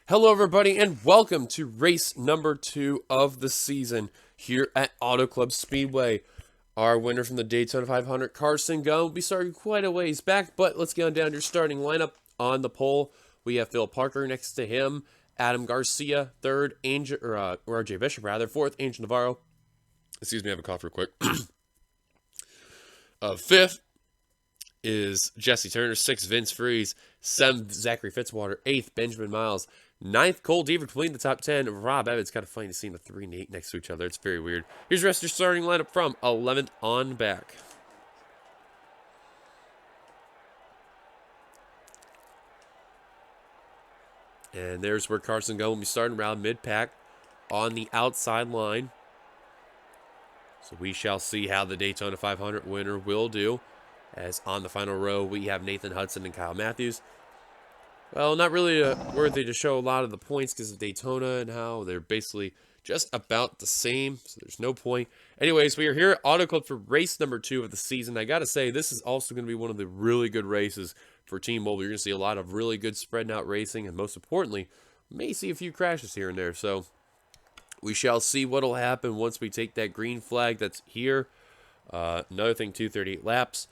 Hello, everybody, and welcome to race number 2 of the season here at Auto Club Speedway. Our winner from the Daytona 500, Carson Gunn, will be starting quite a ways back, but let's get on down to your starting lineup. On the pole, we have Phil Parker next to him, Adam Garcia, third, or RJ Bishop, rather, fourth, Angel Navarro. Excuse me, I have a cough real quick. Fifth is Jesse Turner, sixth, Vince Freeze, seventh, Zachary Fitzwater, eighth, Benjamin Miles, ninth, Cole Deaver completing the top 10. Rob Evans, kind of funny to see the 3 and 8 next to each other. It's very weird. Here's the rest of your starting lineup from 11th on back. And there's where Carson Gunn will be starting around mid-pack on the outside line. So we shall see how the Daytona 500 winner will do. As on the final row, we have Nathan Hudson and Kyle Matthews. Well, not really worthy to show a lot of the points because of Daytona and how they're basically just about the same, so there's no point. Anyways, we are here at Auto Club for race number 2 of the season. I got to say, this is also going to be one of the really good races for Team Mobile. You're going to see a lot of really good spread out racing, and most importantly, we may see a few crashes here and there. So we shall see what will happen once we take that green flag that's here. Another thing, 238 laps.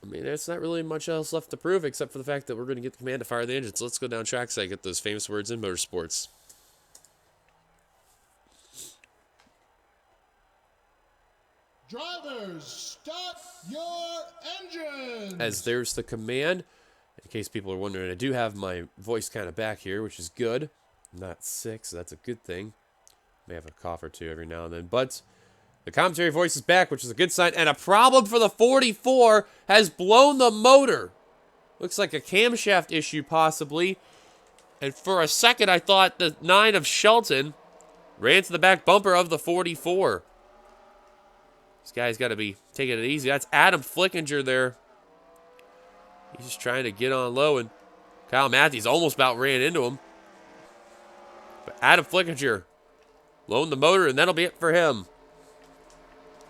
I mean, there's not really much else left to prove except for the fact that we're going to get the command to fire the engine. So let's go down track so I get those famous words in motorsports. Drivers, start your engines! As there's the command. In case people are wondering, I do have my voice kind of back here, which is good. I'm not sick, so that's a good thing. May have a cough or two every now and then, but the commentary voice is back, which is a good sign. And a problem for the 44 has blown the motor. Looks like a camshaft issue, possibly. And for a second, I thought the 9 of Shelton ran to the back bumper of the 44. This guy's got to be taking it easy. That's Adam Flickinger there. He's just trying to get on low, and Kyle Matthews almost about ran into him. But Adam Flickinger loaned the motor, and that'll be it for him.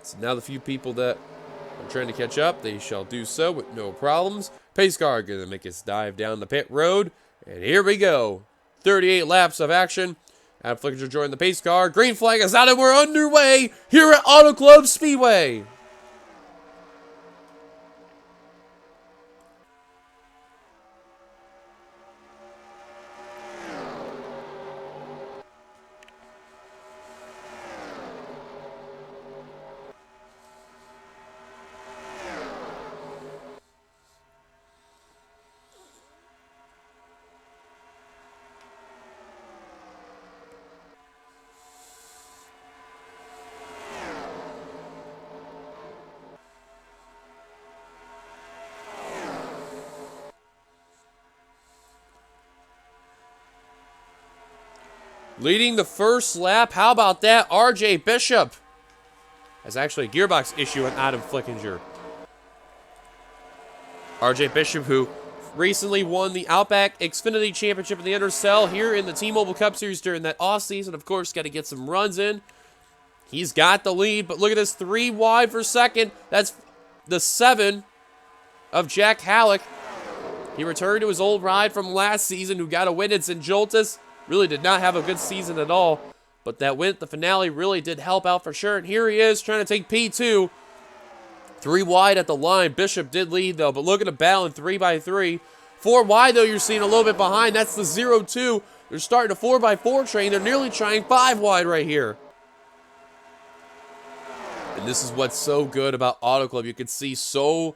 So now the few people that are trying to catch up, they shall do so with no problems. Pace car going to make its dive down the pit road. And here we go. 38 laps of action. Adam Flickinger joined the pace car. Green flag is out and we're underway here at Auto Club Speedway. Leading the first lap, how about that? RJ Bishop. That's actually a gearbox issue on Adam Flickinger. RJ Bishop, who recently won the Outback Xfinity Championship in the NNSCRA here in the T-Mobile Cup Series during that offseason. Of course, got to get some runs in. He's got the lead, but look at this, 3 wide for second. That's the 7 of Jack Halleck. He returned to his old ride from last season, who got a win in St. Joltis. Really did not have a good season at all, but that win at the finale really did help out for sure. And here he is trying to take P2. 3 wide at the line. Bishop did lead, though, but look at the battle in 3x3. 4 wide, though, you're seeing a little bit behind. That's the 0-2. They're starting a 4x4 train. They're nearly trying 5 wide right here. And this is what's so good about Auto Club. You can see so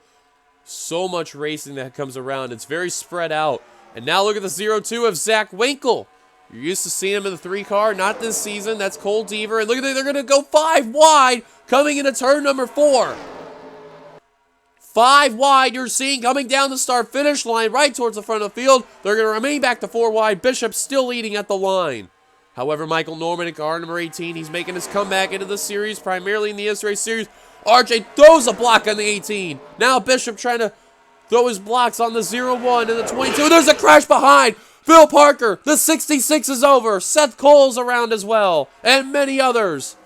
much racing that comes around. It's very spread out. And now look at the 0-2 of Zach Winkle. You're used to seeing him in the 3 car, not this season. That's Cole Deaver. And look at that, they're going to go 5 wide coming into turn number 4. 5 wide, you're seeing coming down the start-finish line right towards the front of the field. They're going to remain back to 4 wide. Bishop still leading at the line. However, Michael Norman at car number 18, he's making his comeback into the series, primarily in the S-Race Series. RJ throws a block on the 18. Now Bishop trying to throw his blocks on the 0-1 and the 22. There's a crash behind. Phil Parker, the 66 is over. Seth Cole's around as well, and many others.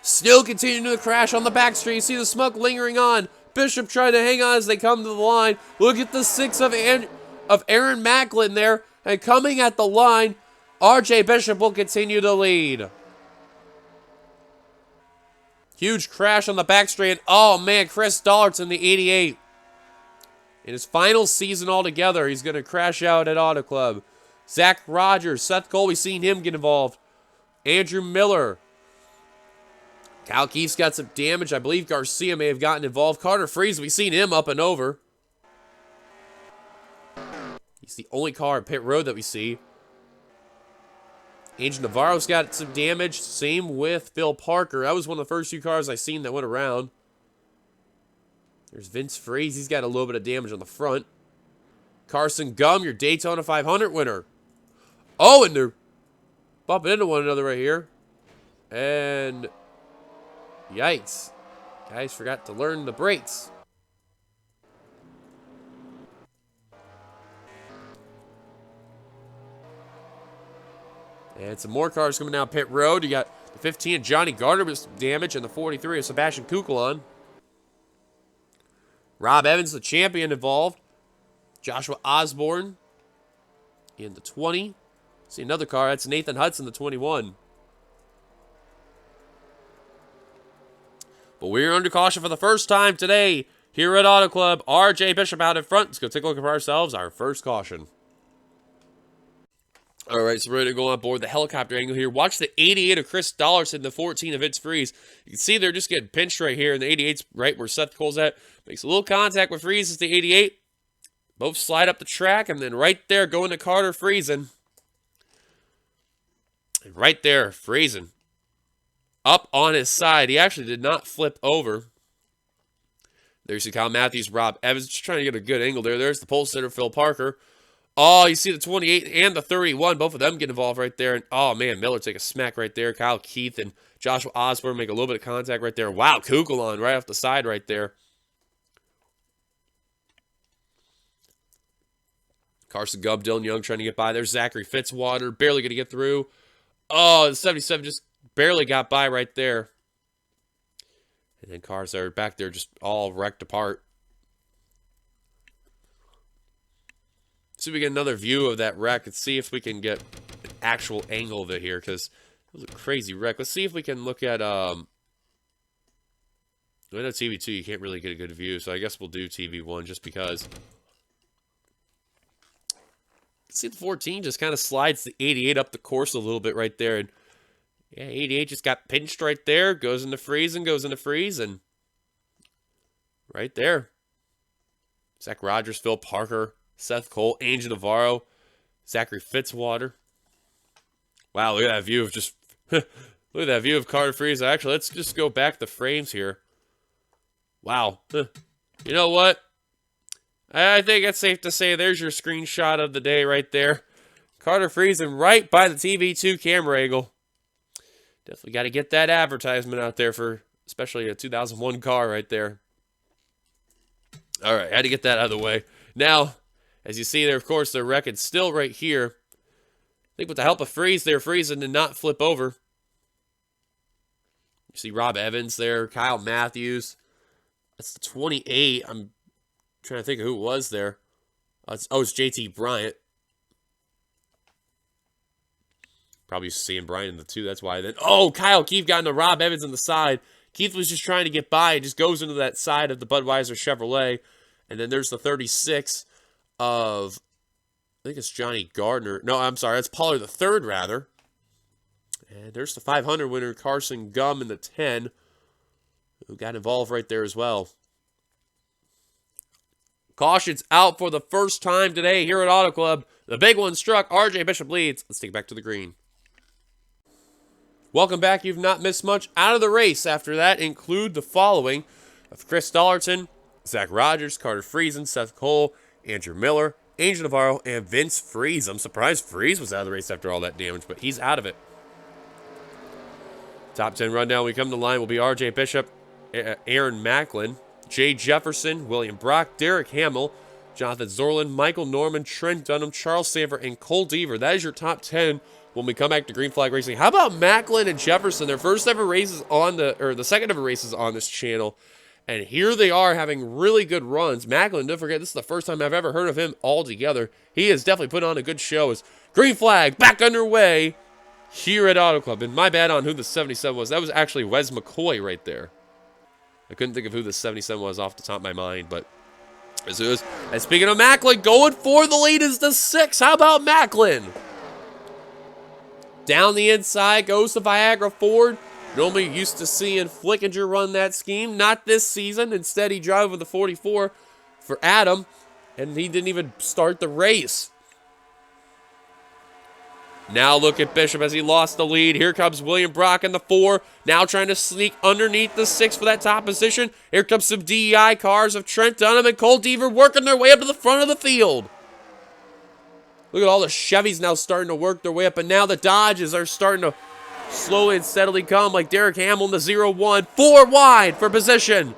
Still continuing to crash on the back street. You see the smoke lingering on. Bishop trying to hang on as they come to the line. Look at the 6 of of Aaron Macklin there. And coming at the line, RJ Bishop will continue to lead. Huge crash on the back straight. Oh, man, Chris Dollarton, the 88. In his final season altogether, he's going to crash out at Auto Club. Zach Rogers, Seth Cole, we've seen him get involved. Andrew Miller. Kyle Keefe's got some damage. I believe Garcia may have gotten involved. Carter Freeze, we've seen him up and over. He's the only car at pit road that we see. Angel Navarro's got some damage. Same with Phil Parker. That was one of the first few cars I seen that went around. There's Vince Freeze. He's got a little bit of damage on the front. Carson Gum, your Daytona 500 winner. Oh, and they're bumping into one another right here. And yikes. Guys forgot to learn the brakes. And some more cars coming down pit road. You got the 15 of Johnny Gardner with some damage and the 43 of Sebastian Kukulon. Rob Evans, the champion, involved. Joshua Osborne in the 20. See another car. That's Nathan Hudson, the 21. But we're under caution for the first time today here at Auto Club. RJ Bishop out in front. Let's go take a look at ourselves. Our first caution. All right, so we're ready to go on board the helicopter angle here. Watch the 88 of Chris Dollarton, the 14 of Vince Freeze. You can see they're just getting pinched right here, and the 88's right where Seth Cole's at. Makes a little contact with Freeze. It's the 88. Both slide up the track, and then right there going to Carter Friesen. And right there, Friesen. Up on his side. He actually did not flip over. There's Kyle Matthews, Rob Evans. Just trying to get a good angle there. There's the pole sitter, Phil Parker. Oh, you see the 28 and the 31. Both of them get involved right there. And oh, man, Miller take a smack right there. Kyle Keith and Joshua Osborne make a little bit of contact right there. Wow, Kukulon right off the side right there. Carson Gubb, Dylan Young trying to get by. There's Zachary Fitzwater, barely going to get through. Oh, the 77 just barely got by right there. And then cars are back there just all wrecked apart. See if we get another view of that wreck and see if we can get an actual angle of it here, because it was a crazy wreck. Let's see if we can look at, I know TV2 you can't really get a good view, so I guess we'll do TV1 just because. See, the 14 just kind of slides the 88 up the course a little bit right there. And yeah, 88 just got pinched right there. Goes into freeze and goes into freeze. And right there. Zach Rogers, Phil Parker, Seth Cole, Angel Navarro, Zachary Fitzwater. Wow, look at that view of just... look at that view of Carter Freeze. Actually, let's just go back the frames here. Wow. You know what? I think it's safe to say there's your screenshot of the day right there. Carter Friesen right by the TV2 camera angle. Definitely got to get that advertisement out there for especially a 2001 car right there. All right, had to get that out of the way. Now, as you see there, of course, the wreck is still right here. I think with the help of Freeze there, Friesen did not flip over. You see Rob Evans there, Kyle Matthews. That's the 28. I'm trying to think of who it was there. It's JT Bryant. Probably seeing Bryant in the 2. That's why then. Oh, Kyle Keith got into Rob Evans on the side. Keith was just trying to get by. It just goes into that side of the Budweiser Chevrolet. And then there's the 36 of, I think it's Johnny Gardner. No, I'm sorry. That's Pollard the 3rd, rather. And there's the 500 winner, Carson Gum, in the 10, who got involved right there as well. Caution's out for the first time today here at Auto Club. The big one struck. RJ Bishop leads. Let's take it back to the green. Welcome back. You've not missed much out of the race. After that, include the following of Chris Dollarton, Zach Rogers, Carter Friesen, Seth Cole, Andrew Miller, Angel Navarro, and Vince Freeze. I'm surprised Freeze was out of the race after all that damage, but he's out of it. Top 10 rundown. We come to line will be RJ Bishop, Aaron Macklin, Jay Jefferson, William Brock, Derek Hamill, Jonathan Zorlin, Michael Norman, Trent Dunham, Charles Sanford, and Cole Deaver. That is your top 10 when we come back to Green Flag Racing. How about Macklin and Jefferson? Their first ever races on the second ever races on this channel. And here they are having really good runs. Macklin, don't forget, this is the first time I've ever heard of him altogether. He has definitely put on a good show. As green flag back underway here at Auto Club. And my bad on who the 77 was. That was actually Wes McCoy right there. I couldn't think of who the 77 was off the top of my mind, but as it was. And speaking of Macklin, going for the lead is the 6. How about Macklin? Down the inside goes to Viagra Ford. Normally used to seeing Flickinger run that scheme. Not this season. Instead, he drove with the 44 for Adam, and he didn't even start the race. Now look at Bishop as he lost the lead. Here comes William Brock in the 4. Now trying to sneak underneath the 6 for that top position. Here comes some DEI cars of Trent Dunham and Cole Deaver working their way up to the front of the field. Look at all the Chevys now starting to work their way up. And now the Dodges are starting to slowly and steadily come, like Derek Hamill in the 0-1. 4 wide for position.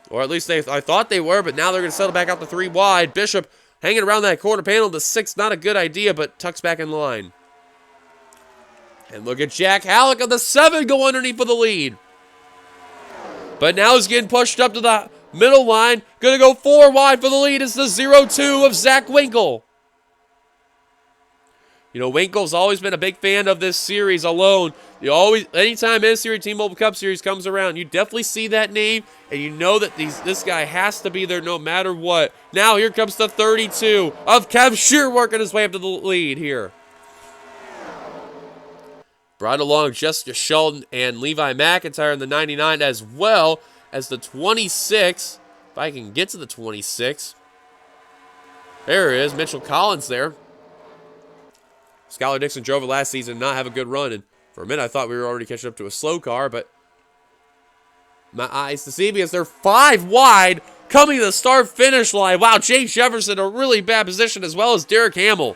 Or at least I thought they were, but now they're going to settle back out to 3 wide. Bishop hanging around that quarter panel. The 6, not a good idea, but tucks back in line. And look at Jack Halleck on the 7 go underneath for the lead. But now he's getting pushed up to the middle line. Going to go 4 wide for the lead. It's the 0-2 of Zach Winkle. You know, Winkle's always been a big fan of this series alone. Anytime N-Series T-Mobile Cup Series comes around, you definitely see that name, and you know that this guy has to be there no matter what. Now here comes the 32 of Kev Shear working his way up to the lead here. Brought along Jessica Sheldon and Levi McIntyre in the 99, as well as the 26. If I can get to the 26. There it is, Mitchell Collins there. Skylar Dixon drove it last season, not have a good run, and for a minute I thought we were already catching up to a slow car, but my eyes to see, because they're 5 wide coming to the start-finish line. Wow, Jay Jefferson in a really bad position, as well as Derek Hamill.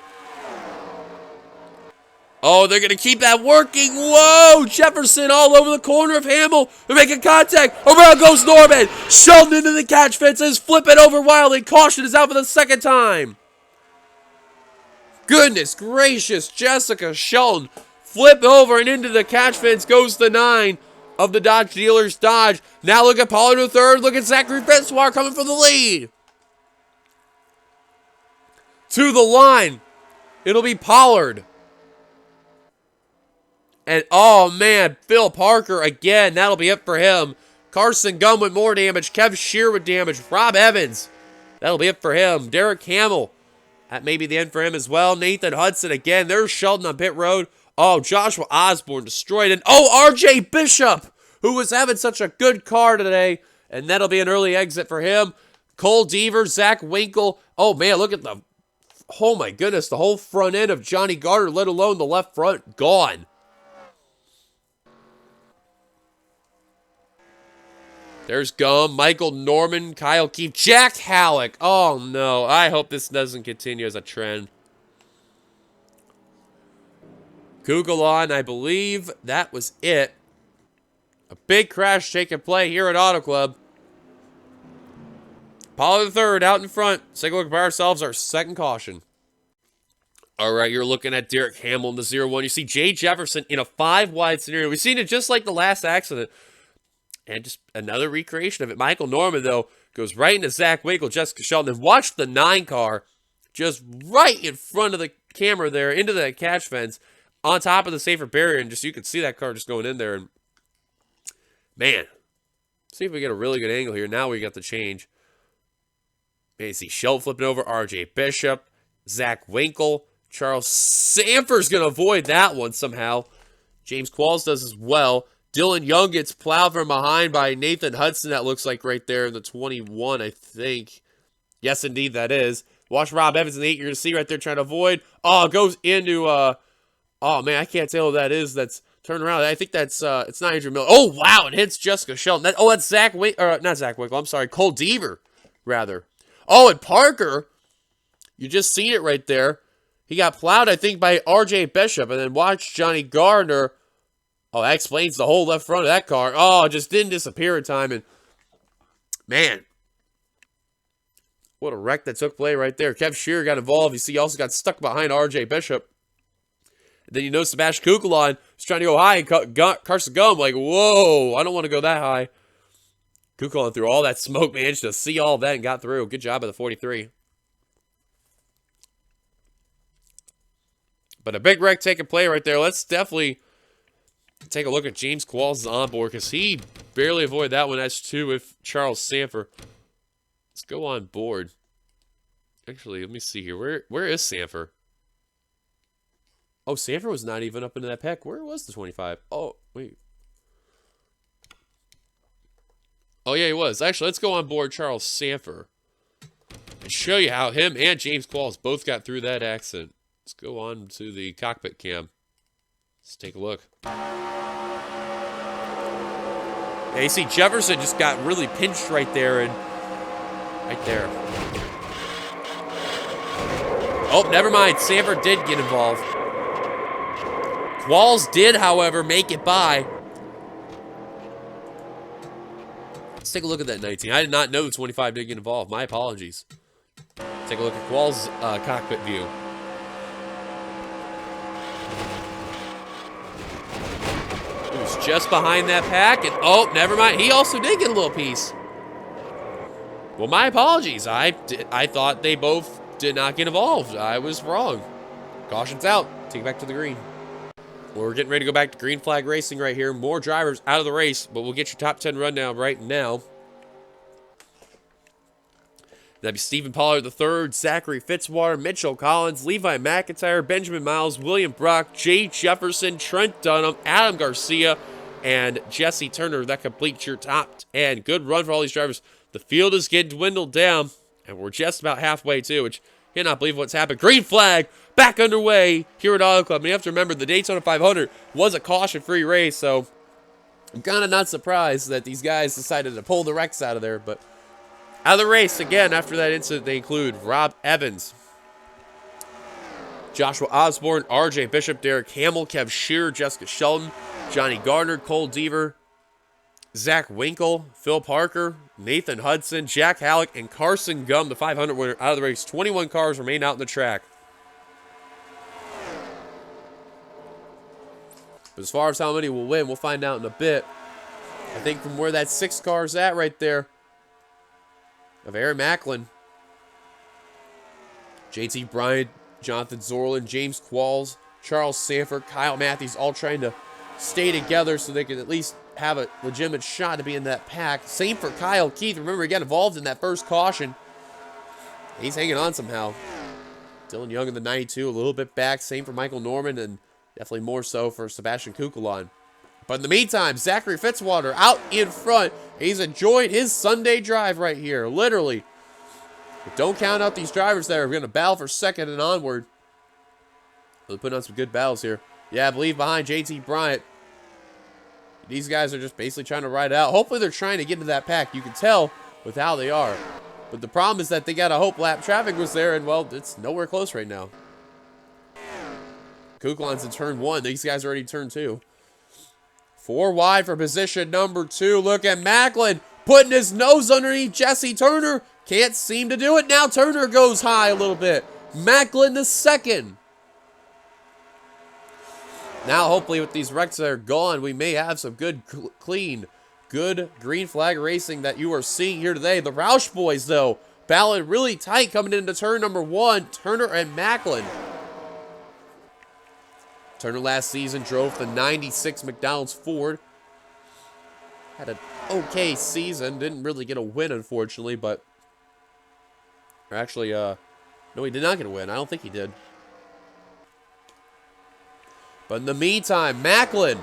Oh, they're going to keep that working. Whoa, Jefferson all over the corner of Hamill. They're making contact. Around goes Norman. Sheldon into the catch fences. Flip it over wildly. Caution is out for the second time. Goodness gracious, Jessica Sheldon. Flip over and into the catch fence goes the 9 of the Dodge dealers Dodge. Now look at Pollard in third. Look at Zachary Francois coming for the lead. To the line. It'll be Pollard. And oh man, Phil Parker again. That'll be it for him. Carson Gunn with more damage. Kev Shear with damage. Rob Evans. That'll be it for him. Derek Hamill. That may be the end for him as well. Nathan Hudson again. There's Sheldon on pit road. Oh, Joshua Osborne destroyed. And oh, RJ Bishop, who was having such a good car today. And that'll be an early exit for him. Cole Deaver, Zach Winkle. Oh, man, look at the... Oh, my goodness. The whole front end of Johnny Gardner, let alone the left front, gone. There's Gum, Michael Norman, Kyle Keefe, Jack Halleck. Oh, no. I hope this doesn't continue as a trend. Google on, I believe that was it. A big crash taking play here at Auto Club. Pollard the third out in front. Let's take a look at ourselves, our second caution. All right, you're looking at Derek Hamill in the 0-1. You see Jay Jefferson in a 5-wide scenario. We've seen it just like the last accident. And just another recreation of it. Michael Norman, though, goes right into Zach Winkle, Jessica Sheldon. And watch the 9 car just right in front of the camera there, into the catch fence, on top of the safer barrier. And just you can see that car just going in there. And man, see if we get a really good angle here. Now we got the change. Man, you see Sheldon flipping over, RJ Bishop, Zach Winkle. Charles Sanford's going to avoid that one somehow. James Qualls does as well. Dylan Young gets plowed from behind by Nathan Hudson, that looks like right there in the 21, I think. Yes, indeed, that is. Watch Rob Evans in the 8. You're going to see right there trying to avoid. Oh, it goes into, oh, man, I can't tell who that is. That's turned around. I think that's, it's not Andrew Miller. Oh, wow, it hits Jessica Sheldon. That's Zach Winkle, or not Zach Winkle, I'm sorry, Cole Deaver, rather. Oh, and Parker, you just seen it right there. He got plowed, I think, by RJ Bishop, and then watch Johnny Gardner. Oh, that explains the whole left front of that car. Oh, it just didn't disappear in time. And, man, what a wreck that took place right there. Kev Shear got involved. You see, he also got stuck behind R.J. Bishop. And then you know Sebastian Kukulon was trying to go high. And Carson Gum, like, whoa, I don't want to go that high. Kuklon through all that smoke, managed to see all that and got through. Good job of the 43. But a big wreck taking play right there. Let's definitely take a look at James Qualls' onboard because he barely avoided that one. That's 2 with Charles Sanford. Let's go on board. Actually, let me see here. Where is Sanford? Oh, Sanford was not even up into that pack. Where was the 25? Oh, wait. Oh, yeah, he was. Actually, let's go on board Charles Sanford and show you how him and James Qualls both got through that accident. Let's go on to the cockpit cam. Let's take a look. Yeah, you see Jefferson just got really pinched right there and right there. Oh, never mind. Sanford did get involved. Qualls did, however, make it by. Let's take a look at that 19. I did not know the 25 did get involved. My apologies. Take a look at Qualls' cockpit view. He was just behind that pack, and oh, never mind. He also did get a little piece. Well, my apologies. I thought they both did not get involved. I was wrong. Caution's out. Take it back to the green. Well, we're getting ready to go back to green flag racing right here. More drivers out of the race, but we'll get your top 10 rundown right now. That'd be Stephen Pollard III, Zachary Fitzwater, Mitchell Collins, Levi McIntyre, Benjamin Miles, William Brock, Jay Jefferson, Trent Dunham, Adam Garcia, and Jesse Turner. That completes your top 10. Good run for all these drivers. The field is getting dwindled down, and we're just about halfway too, which I cannot believe what's happened. Green flag back underway here at Auto Club. And you have to remember the Daytona 500 was a caution-free race, so I'm kind of not surprised that these guys decided to pull the wrecks out of there, but out of the race, again, after that incident, they include Rob Evans, Joshua Osborne, RJ Bishop, Derek Hamill, Kev Shearer, Jessica Shelton, Johnny Gardner, Cole Deaver, Zach Winkle, Phil Parker, Nathan Hudson, Jack Halleck, and Carson Gum, the 500 winner, out of the race. 21 cars remain out in the track. But as far as how many will win, we'll find out in a bit. I think from where that 6 car's at right there, of Aaron Macklin, JT Bryant, Jonathan Zorlin, James Qualls, Charles Sanford, Kyle Matthews, all trying to stay together so they can at least have a legitimate shot to be in that pack. Same for Kyle Keith. Remember, he got involved in that first caution. He's hanging on somehow. Dylan Young in the 92, a little bit back. Same for Michael Norman, and definitely more so for Sebastian Kukulon. But in the meantime, Zachary Fitzwater out in front. He's enjoying his Sunday drive right here, literally. But don't count out these drivers that are going to battle for second and onward. They're putting on some good battles here. Yeah, I believe behind JT Bryant. These guys are just basically trying to ride it out. Hopefully they're trying to get into that pack. You can tell with how they are. But the problem is that they got to hope lap traffic was there, and, well, it's nowhere close right now. Kukulon's in turn 1. These guys are already in turn 2. 4 wide for position number 2. Look at Macklin putting his nose underneath Jesse Turner. Can't seem to do it. Now Turner goes high a little bit. Macklin the second. Now hopefully with these wrecks that are gone, we may have some good, clean, good green flag racing that you are seeing here today. The Roush boys, though, battling really tight coming into turn number 1. Turner and Macklin. Turner last season drove the 96 McDonald's Ford. Had an okay season. Didn't really get a win, unfortunately, but... Or actually, no, he did not get a win. I don't think he did. But in the meantime, Macklin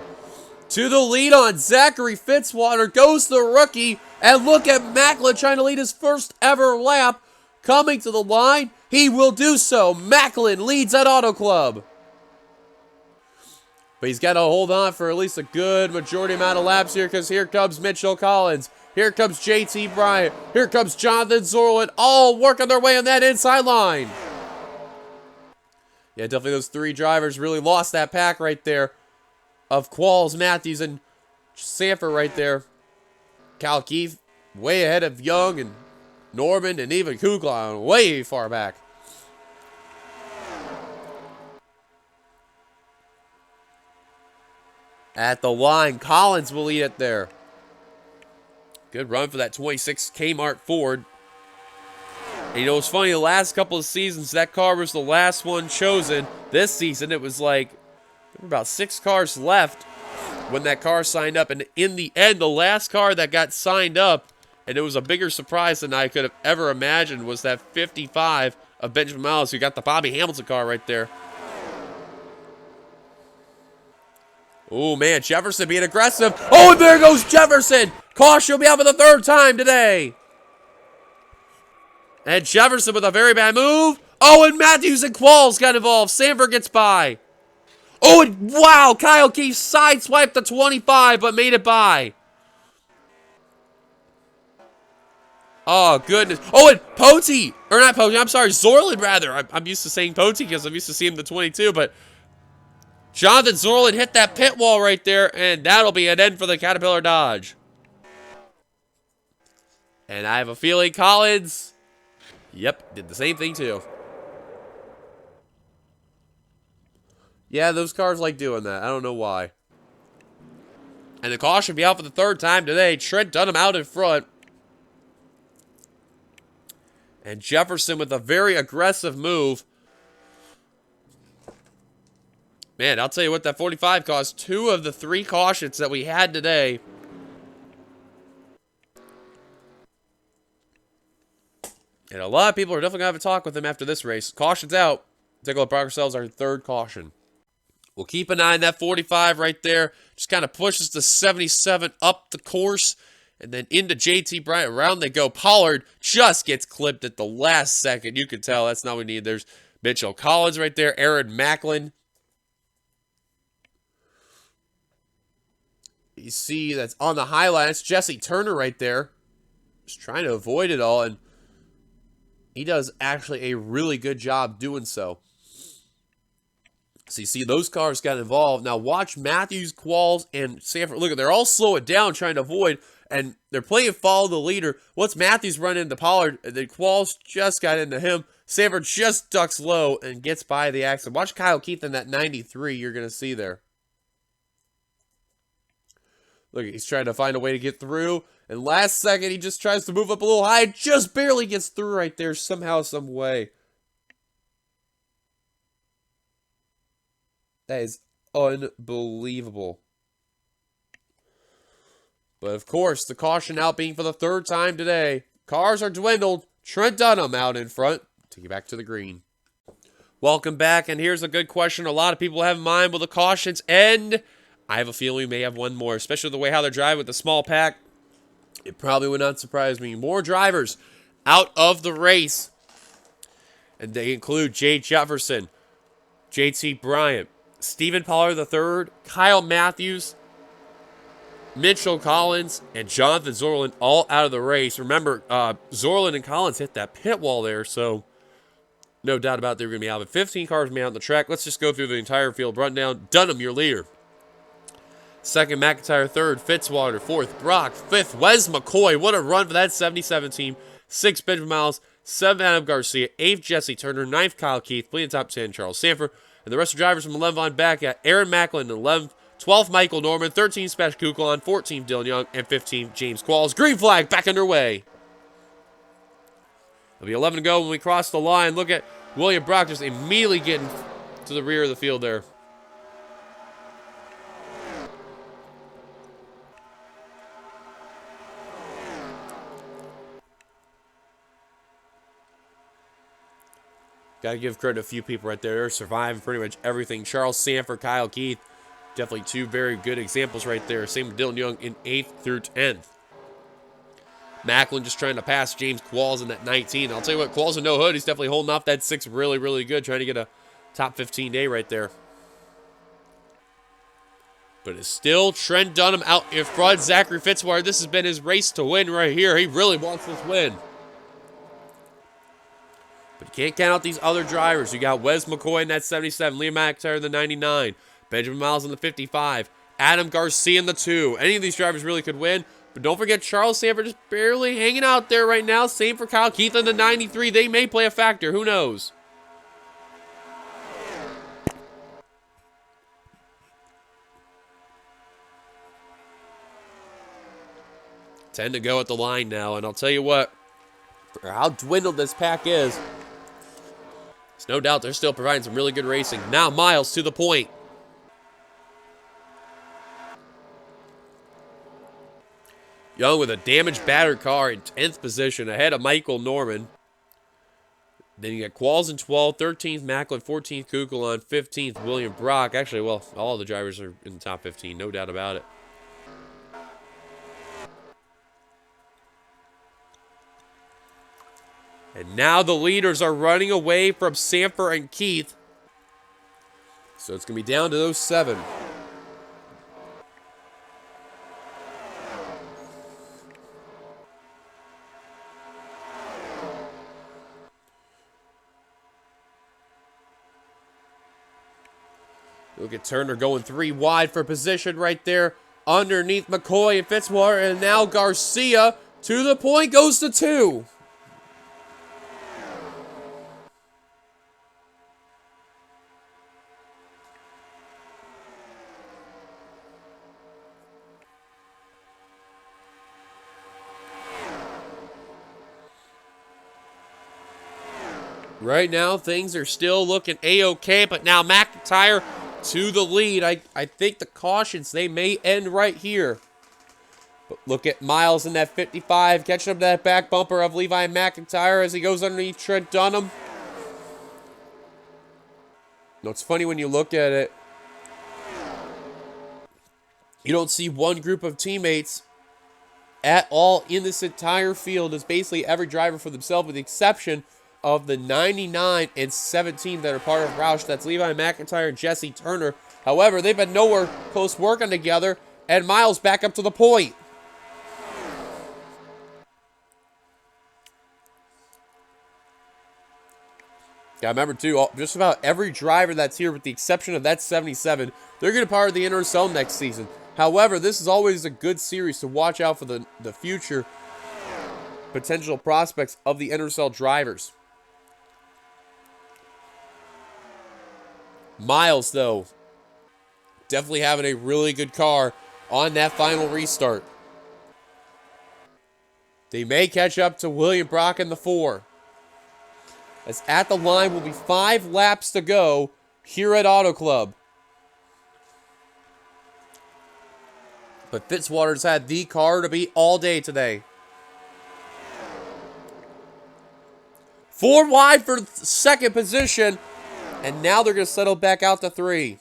to the lead on Zachary Fitzwater. Goes the rookie. And look at Macklin trying to lead his first ever lap. Coming to the line. He will do so. Macklin leads at Auto Club. But he's got to hold on for at least a good majority amount of laps here, because here comes Mitchell Collins. Here comes JT Bryant. Here comes Jonathan Zorlin, all working their way on that inside line. Yeah, definitely those 3 drivers really lost that pack right there of Qualls, Matthews, and Sanford right there. Cal Keith way ahead of Young and Norman and even Kuklon way far back. At the line, Collins will lead it there. Good run for that 26 Kmart Ford. And you know, it's funny, the last couple of seasons, that car was the last one chosen. This season, it was like, there were about 6 cars left when that car signed up. And in the end, the last car that got signed up, and it was a bigger surprise than I could have ever imagined, was that 55 of Benjamin Miles, who got the Bobby Hamilton car right there. Oh, man, Jefferson being aggressive. Oh, and there goes Jefferson. Caution will be out for the 3rd time today. And Jefferson with a very bad move. Oh, and Matthews and Qualls got involved. Sanford gets by. Oh, and wow, Kyle Keefe sideswiped the 25, but made it by. Oh, goodness. Oh, and Poti. Or not Poti, I'm sorry, Zorlin, rather. I'm used to saying Poti because I'm used to seeing the 22, but Jonathan Zorlin hit that pit wall right there, and that'll be an end for the Caterpillar Dodge. And I have a feeling Collins... Yep, did the same thing too. Yeah, those cars like doing that. I don't know why. And the caution be out for the 3rd time today. Trent Dunham out in front. And Jefferson with a very aggressive move. Man, I'll tell you what, that 45 cost 2 of the 3 cautions that we had today. And a lot of people are definitely going to have a talk with him after this race. Caution's out. Take a look at ourselves, our 3rd caution. We'll keep an eye on that 45 right there. Just kind of pushes the 77 up the course. And then into JT Bryant. Around they go. Pollard just gets clipped at the last second. You can tell that's not what we need. There's Mitchell Collins right there. Aaron Macklin. You see that's on the highline. That's Jesse Turner right there. Just trying to avoid it all. And he does actually a really good job doing so. So you see those cars got involved. Now watch Matthews, Qualls, and Sanford. Look, they're all slowing down trying to avoid, and they're playing follow the leader. Once Matthews run into Pollard, and then Qualls just got into him. Sanford just ducks low and gets by the accident. Watch Kyle Keith in that 93 you're going to see there. Look, he's trying to find a way to get through. And last second, he just tries to move up a little high. Just barely gets through right there somehow, some way. That is unbelievable. But of course, the caution out being for the 3rd time today. Cars are dwindled. Trent Dunham out in front. Take you back to the green. Welcome back, and here's a good question a lot of people have in mind. Will the cautions end? I have a feeling we may have one more, especially the way how they're driving with the small pack. It probably would not surprise me. More drivers out of the race. And they include Jay Jefferson, JT Bryant, Stephen Pollard III, Kyle Matthews, Mitchell Collins, and Jonathan Zorlin all out of the race. Remember, Zorlin and Collins hit that pit wall there, so no doubt about it, they were going to be out. But 15 cars going to be out on the track. Let's just go through the entire field rundown. Dunham, your leader. 2nd, McIntyre. 3rd, Fitzwater. 4th, Brock. 5th, Wes McCoy. What a run for that 77 team. 6th, Benjamin Miles. 7th, Adam Garcia. 8th, Jesse Turner. 9th, Kyle Keith. Playing top 10, Charles Sanford. And the rest of the drivers from 11 on back at Aaron Macklin in 11th. 12th, Michael Norman. 13th, Spash Kuklon. 14th, Dylan Young. And 15th, James Qualls. Green flag back underway. It'll be 11 to go when we cross the line. Look at William Brock just immediately getting to the rear of the field there. Got to give credit to a few people right there. They're surviving pretty much everything. Charles Sanford, Kyle Keith. Definitely 2 very good examples right there. Same with Dylan Young in 8th through 10th. Macklin just trying to pass James Qualls in that 19. I'll tell you what, Qualls with no hood, he's definitely holding off that 6 really, really good. Trying to get a top 15 day right there. But it's still Trent Dunham out in front. Zachary Fitzwater, this has been his race to win right here. He really wants this win. But you can't count out these other drivers. You got Wes McCoy in that 77, Liam McIntyre in the 99, Benjamin Miles in the 55, Adam Garcia in the 2. Any of these drivers really could win. But don't forget Charles Sanford just barely hanging out there right now. Same for Kyle Keith in the 93. They may play a factor. Who knows? 10 to go at the line now, and I'll tell you what, for how dwindled this pack is, there's no doubt they're still providing some really good racing. Now Miles to the point. Young with a damaged, battered car in 10th position ahead of Michael Norman. Then you got Qualls in 12th, 13th Macklin, 14th Kukulon, 15th William Brock. Actually, well, all the drivers are in the top 15, no doubt about it. And now the leaders are running away from Sanford and Keith. So it's going to be down to those 7. Look at Turner going 3 wide for position right there underneath McCoy and Fitzwater. And now Garcia to the point goes to 2. Right now, things are still looking A-OK, but now McIntyre to the lead. I think the cautions, they may end right here. But look at Miles in that 55, catching up to that back bumper of Levi McIntyre as he goes underneath Trent Dunham. No, it's funny when you look at it. You don't see one group of teammates at all in this entire field. It's basically every driver for themselves, with the exception of the 99 and 17 that are part of Roush. That's Levi McIntyre and Jesse Turner. However, they've been nowhere close working together, and Miles back up to the point. Yeah, remember too, just about every driver that's here, with the exception of that 77, they're going to be part of the NRSL next season. However, this is always a good series to watch out for the future potential prospects of the NRSL drivers. Miles, though, definitely having a really good car on that final restart. They may catch up to William Brock in the 4. As at the line will be 5 laps to go here at Auto Club. But Fitzwater's had the car to beat all day today. 4 wide for second position. And now they're going to settle back out to 3.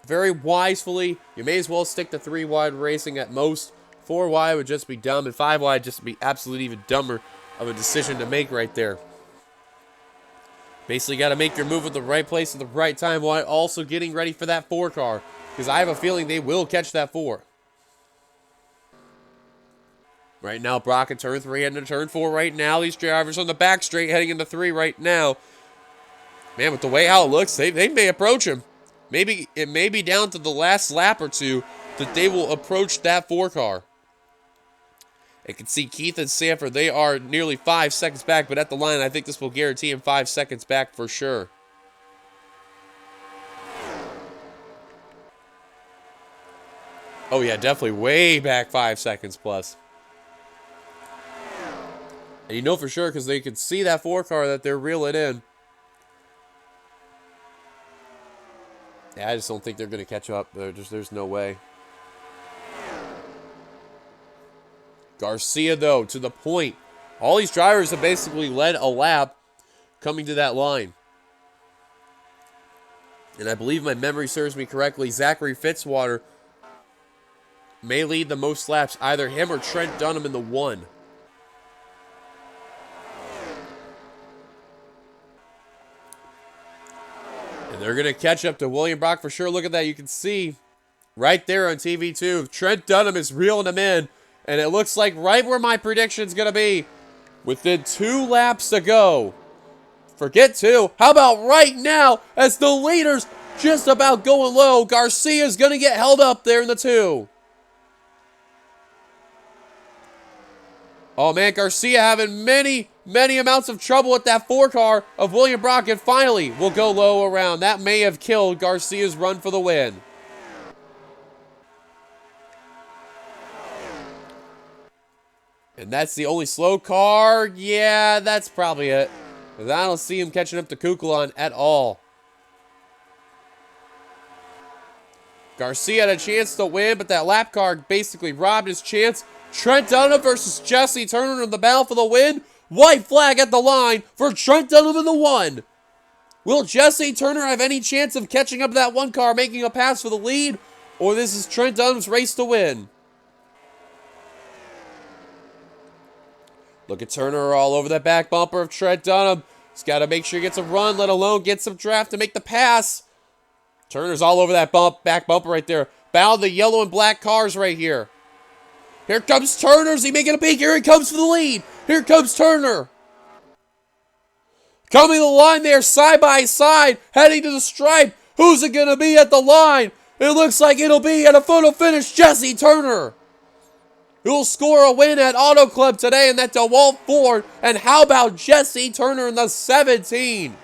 Very wisely, you may as well stick to 3 wide racing at most. 4 wide would just be dumb, and 5 wide just be absolutely even dumber of a decision to make right there. Basically got to make your move at the right place at the right time while also getting ready for that 4 car. Because I have a feeling they will catch that 4. Right now, Brock in turn 3 and in turn 4 right now. These drivers on the back straight heading into 3 right now. Man, with the way how it looks, they may approach him. Maybe it may be down to the last lap or 2 that they will approach that 4 car. I can see Keith and Sanford, they are nearly 5 seconds back, but at the line, I think this will guarantee him 5 seconds back for sure. Oh yeah, definitely way back 5 seconds plus. And you know for sure because they can see that 4 car that they're reeling in. Yeah, I just don't think they're going to catch up. There's no way. Garcia, though, to the point. All these drivers have basically led a lap coming to that line. And I believe my memory serves me correctly, Zachary Fitzwater may lead the most laps. Either him or Trent Dunham in the 1. And they're going to catch up to William Brock for sure. Look at that. You can see right there on TV too. Trent Dunham is reeling him in. And it looks like right where my prediction's going to be. Within 2 laps to go. Forget 2. How about right now as the leaders just about going low. Garcia's going to get held up there in the 2. Oh man, Garcia having many amounts of trouble with that 4 car of William Brock, and finally will go low around. That may have killed Garcia's run for the win. And that's the only slow car. Yeah, that's probably it. Because I don't see him catching up to Kukulon at all. Garcia had a chance to win, but that lap car basically robbed his chance. Trent Dunham versus Jesse Turner in the battle for the win. White flag at the line for Trent Dunham in the 1. Will Jesse Turner have any chance of catching up to that one car, making a pass for the lead? Or this is Trent Dunham's race to win? Look at Turner all over that back bumper of Trent Dunham. He's got to make sure he gets a run, let alone get some draft to make the pass. Turner's all over that back bumper right there. Battle the yellow and black cars right here. Here comes Turner. Is he making a peek? Here he comes for the lead. Here comes Turner. Coming to the line there, side by side, heading to the stripe. Who's it going to be at the line? It looks like it'll be at a photo finish, Jesse Turner. Who'll score a win at Auto Club today in that DeWalt Ford. And how about Jesse Turner in the 17?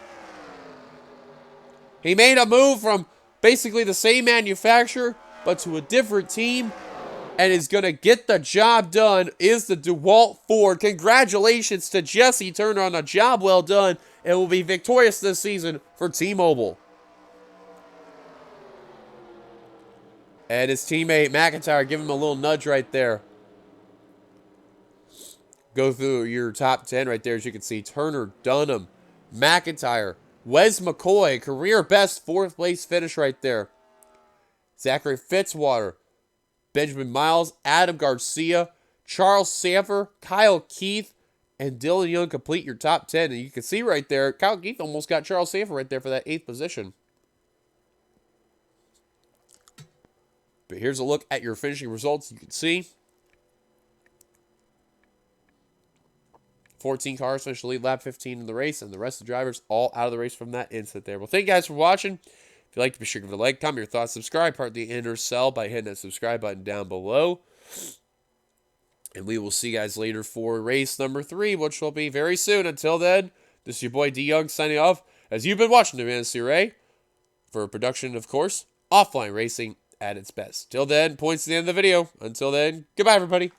He made a move from basically the same manufacturer, but to a different team, and is going to get the job done, is the DeWalt Ford. Congratulations to Jesse Turner on a job well done, and will be victorious this season for T-Mobile. And his teammate McIntyre, give him a little nudge right there. Go through your top 10 right there, as you can see. Turner, Dunham, McIntyre, Wes McCoy, career best 4th place finish right there. Zachary Fitzwater, Benjamin Miles, Adam Garcia, Charles Sanford, Kyle Keith, and Dylan Young complete your top 10. And you can see right there, Kyle Keith almost got Charles Sanford right there for that 8th position. But here's a look at your finishing results. You can see 14 cars finished the lead, lap 15 in the race, and the rest of the drivers all out of the race from that instant there. Well, thank you guys for watching. If you like, be sure to give it a like, comment your thoughts, subscribe, part of the inner cell by hitting that subscribe button down below. And we will see you guys later for race number 3, which will be very soon. Until then, this is your boy D Young signing off, as you've been watching the NNSCRA for a production, of course, offline racing at its best. Till then, points to the end of the video. Until then, goodbye, everybody.